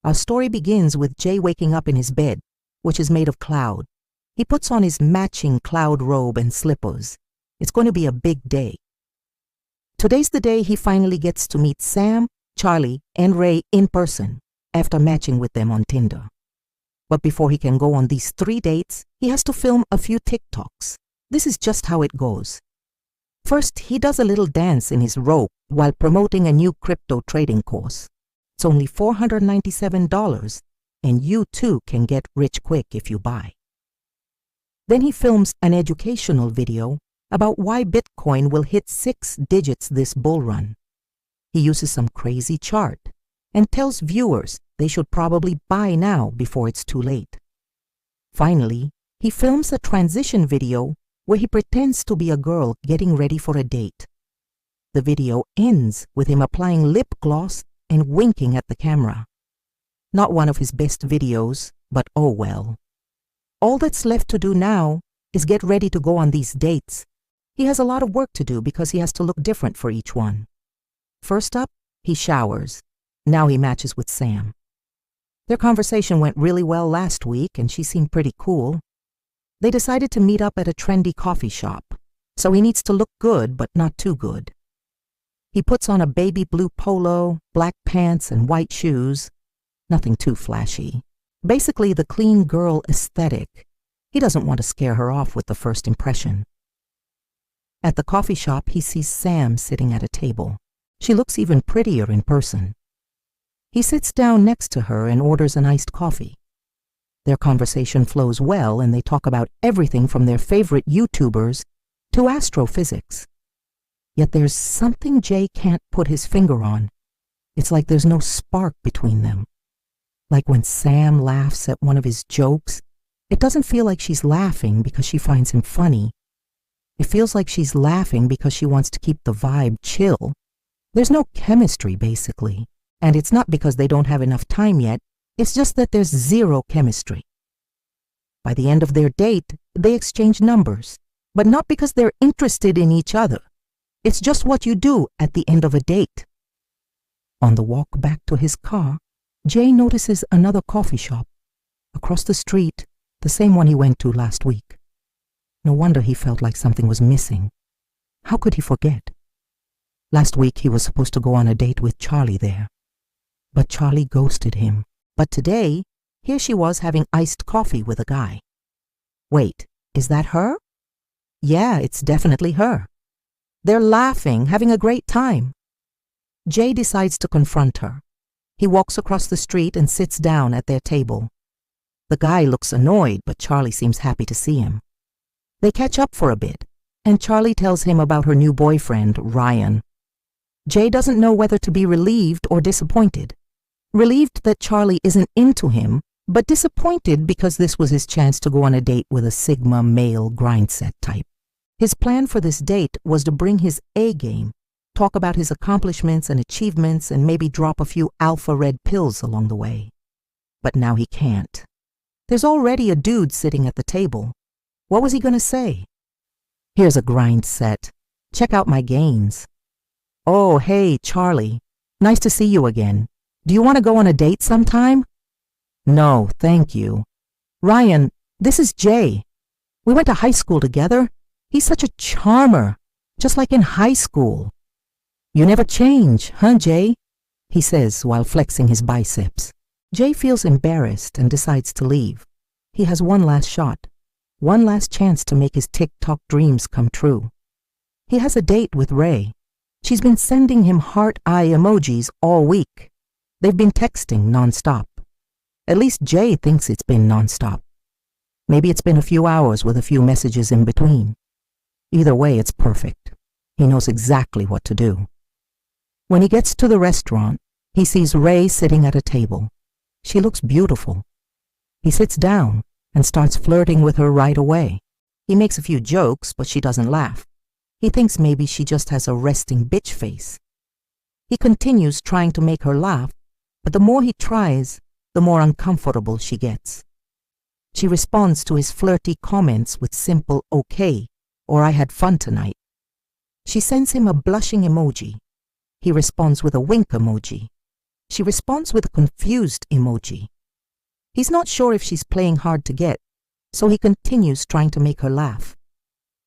Our story begins with Jay waking up in his bed, which is made of cloud. He puts on his matching cloud robe and slippers. It's going to be a big day. Today's the day he finally gets to meet Sam, Charlie, and Ray in person after matching with them on Tinder. But before he can go on these 3 dates, he has to film a few TikToks. This is just how it goes. First, he does a little dance in his robe while promoting a new crypto trading course. It's only $497, and you too can get rich quick if you buy. Then he films an educational video about why Bitcoin will hit 6 digits this bull run. He uses some crazy chart and tells viewers they should probably buy now before it's too late. Finally, he films a transition video where he pretends to be a girl getting ready for a date. The video ends with him applying lip gloss and winking at the camera. Not one of his best videos, but oh well. All that's left to do now is get ready to go on these dates. He has a lot of work to do because he has to look different for each one. First up, he showers. Now he matches with Sam. Their conversation went really well last week and she seemed pretty cool. They decided to meet up at a trendy coffee shop, so he needs to look good but not too good. He puts on a baby blue polo, black pants, and white shoes. Nothing too flashy. Basically the clean girl aesthetic. He doesn't want to scare her off with the first impression. At the coffee shop, he sees Sam sitting at a table. She looks even prettier in person. He sits down next to her and orders an iced coffee. Their conversation flows well and they talk about everything from their favorite YouTubers to astrophysics. Yet there's something Jay can't put his finger on. It's like there's no spark between them. Like when Sam laughs at one of his jokes, it doesn't feel like she's laughing because she finds him funny. It feels like she's laughing because she wants to keep the vibe chill. There's no chemistry, basically. And it's not because they don't have enough time yet. It's just that there's zero chemistry. By the end of their date, they exchange numbers, but not because they're interested in each other. It's just what you do at the end of a date. On the walk back to his car, Jay notices another coffee shop. Across the street, the same one he went to last week. No wonder he felt like something was missing. How could he forget? Last week he was supposed to go on a date with Charlie there. But Charlie ghosted him. But today, here she was having iced coffee with a guy. Wait, is that her? Yeah, it's definitely her. They're laughing, having a great time. Jay decides to confront her. He walks across the street and sits down at their table. The guy looks annoyed, but Charlie seems happy to see him. They catch up for a bit, and Charlie tells him about her new boyfriend, Ryan. Jay doesn't know whether to be relieved or disappointed. Relieved that Charlie isn't into him, but disappointed because this was his chance to go on a date with a Sigma male grindset type. His plan for this date was to bring his A game, talk about his accomplishments and achievements, and maybe drop a few alpha red pills along the way. But now he can't. There's already a dude sitting at the table. What was he going to say? Here's a grind set. Check out my gains. Oh, hey, Charlie. Nice to see you again. Do you want to go on a date sometime? No, thank you. Ryan, this is Jay. We went to high school together. He's such a charmer, just like in high school. You never change, huh, Jay? He says while flexing his biceps. Jay feels embarrassed and decides to leave. He has one last shot. One last chance to make his TikTok dreams come true. He has a date with Ray. She's been sending him heart eye emojis all week. They've been texting nonstop. At least Jay thinks it's been nonstop. Maybe it's been a few hours with a few messages in between. Either way, it's perfect. He knows exactly what to do. When he gets to the restaurant, he sees Ray sitting at a table. She looks beautiful. He sits down and starts flirting with her right away. He makes a few jokes, but she doesn't laugh. He thinks maybe she just has a resting bitch face. He continues trying to make her laugh, but the more he tries, the more uncomfortable she gets. She responds to his flirty comments with simple okay, or I had fun tonight. She sends him a blushing emoji. He responds with a wink emoji. She responds with a confused emoji. He's not sure if she's playing hard to get, so he continues trying to make her laugh.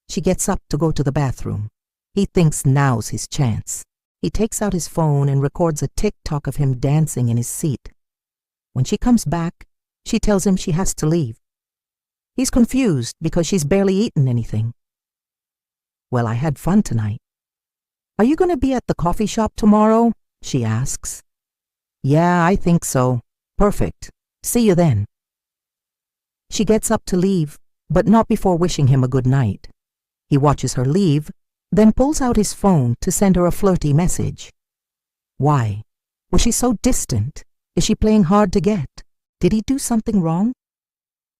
She gets up to go to the bathroom. He thinks now's his chance. He takes out his phone and records a TikTok of him dancing in his seat. When she comes back, she tells him she has to leave. He's confused because she's barely eaten anything. "Well, I had fun tonight." "Are you going to be at the coffee shop tomorrow?" she asks. "Yeah, I think so. Perfect. See you then." She gets up to leave, but not before wishing him a good night. He watches her leave, then pulls out his phone to send her a flirty message. Why? Was she so distant? Is she playing hard to get? Did he do something wrong?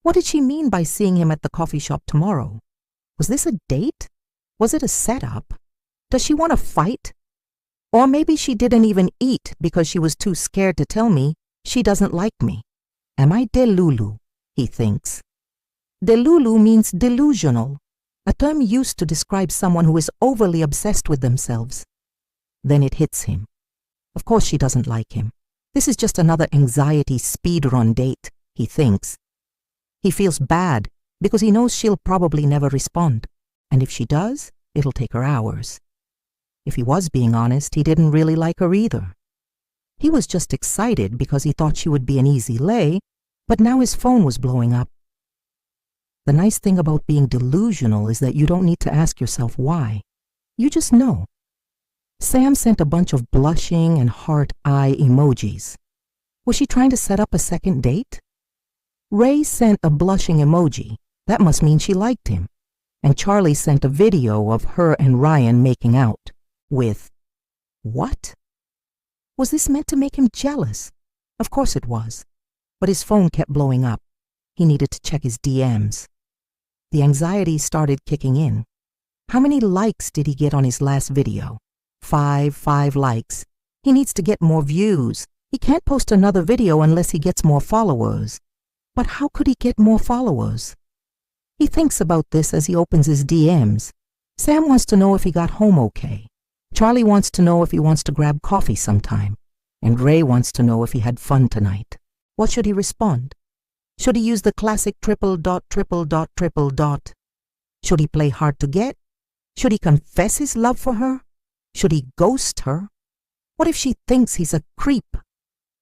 What did she mean by seeing him at the coffee shop tomorrow? Was this a date? Was it a setup? Does she want to fight? Or maybe she didn't even eat because she was too scared to tell me she doesn't like me. Am I delulu? He thinks. Delulu means delusional, a term used to describe someone who is overly obsessed with themselves. Then it hits him. Of course she doesn't like him. This is just another anxiety speedrun date, he thinks. He feels bad because he knows she'll probably never respond, and if she does, it'll take her hours. If he was being honest, he didn't really like her either. He was just excited because he thought she would be an easy lay, but now his phone was blowing up. The nice thing about being delusional is that you don't need to ask yourself why. You just know. Sam sent a bunch of blushing and heart eye emojis. Was she trying to set up a second date? Ray sent a blushing emoji. That must mean she liked him. And Charlie sent a video of her and Ryan making out. With what? Was this meant to make him jealous? Of course it was. But his phone kept blowing up. He needed to check his DMs. The anxiety started kicking in. How many likes did he get on his last video? 5 likes. He needs to get more views. He can't post another video unless he gets more followers. But how could he get more followers? He thinks about this as he opens his DMs. Sam wants to know if he got home okay. Charlie wants to know if he wants to grab coffee sometime. And Ray wants to know if he had fun tonight. What should he respond? Should he use the classic ... Should he play hard to get? Should he confess his love for her? Should he ghost her? What if she thinks he's a creep?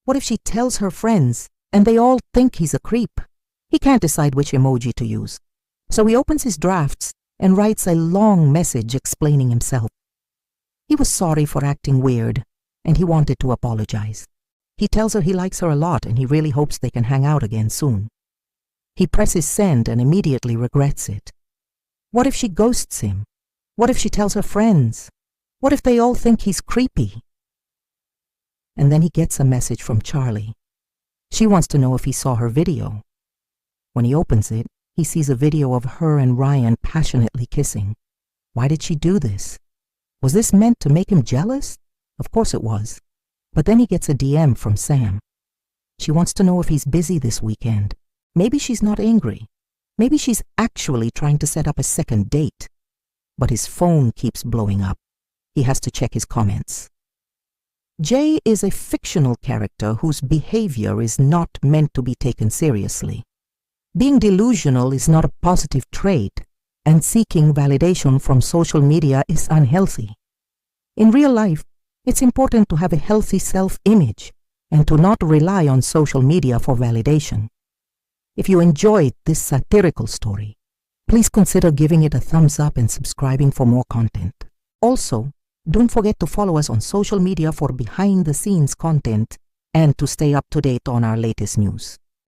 What if she tells her friends and they all think he's a creep? He can't decide which emoji to use. So he opens his drafts and writes a long message explaining himself. He was sorry for acting weird, and he wanted to apologize. He tells her he likes her a lot and he really hopes they can hang out again soon. He presses send and immediately regrets it. What if she ghosts him? What if she tells her friends? What if they all think he's creepy? And then he gets a message from Charlie. She wants to know if he saw her video. When he opens it, he sees a video of her and Ryan passionately kissing. Why did she do this? Was this meant to make him jealous? Of course it was. But then he gets a DM from Sam. She wants to know if he's busy this weekend. Maybe she's not angry. Maybe she's actually trying to set up a second date. But his phone keeps blowing up. He has to check his comments. Jay is a fictional character whose behavior is not meant to be taken seriously. Being delusional is not a positive trait, and seeking validation from social media is unhealthy. In real life, it's important to have a healthy self-image and to not rely on social media for validation. If you enjoyed this satirical story, please consider giving it a thumbs up and subscribing for more content. Also, don't forget to follow us on social media for behind-the-scenes content and to stay up to date on our latest news.